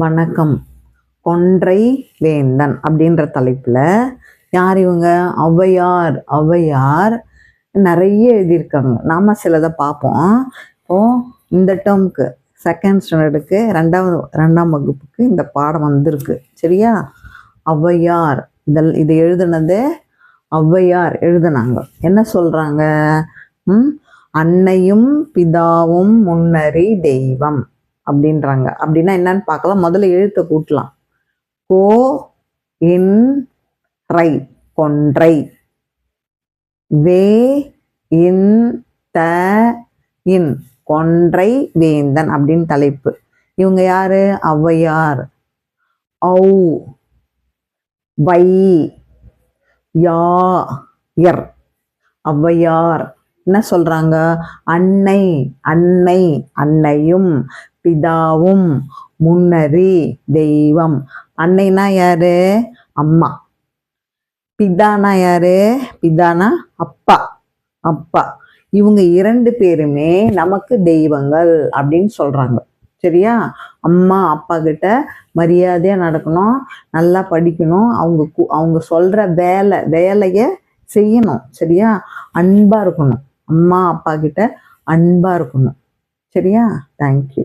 வணக்கம். கொன்றை வேந்தன் அப்படின்ற தலைப்புல யார் இவங்க? ஔவையார். ஔவையார் நிறைய எழுதியிருக்காங்க. நாம சிலதை பார்ப்போம். இப்போ இந்த டேர்முக்கு செகண்ட் ஸ்டாண்டர்டுக்கு ரெண்டாம் வகுப்புக்கு இந்த பாடம் வந்திருக்கு. சரியா? ஔவையார் இது எழுதுனது ஔவையார் எழுதுனாங்க. என்ன சொல்றாங்க? அன்னையும் பிதாவும் முன்னறி தெய்வம் அப்படின்றாங்க. அப்படின்னா என்னன்னு பார்க்கலாம். முதல்ல எழுத்தை கூட்டலாம். கோ இன் ரை கொன்றை, வே இன் த இன் கொன்றை வேந்தன் அப்படின்னு தலைப்பு. இவங்க யாரு? ஔவையார். ஔ வை யா யர் ஔவையார் என்ன சொல்றாங்க? அன்னை அன்னை அன்னையும் பிதாவும் முன்னறி தெய்வம். அன்னைனா யாரு? அம்மா. பிதானா யாரு? பிதானா அப்பா. அப்பா. இவங்க 2 பேருமே நமக்கு தெய்வங்கள் அப்படின்னு சொல்றாங்க. சரியா? அம்மா அப்பா கிட்ட மரியாதையா நடக்கணும், நல்லா படிக்கணும், அவங்க சொல்ற வேலைய செய்யணும். சரியா? அன்பா இருக்கணும். அம்மா அப்பா கிட்ட அன்பா இருக்கணும். சரியா? தேங்க்யூ.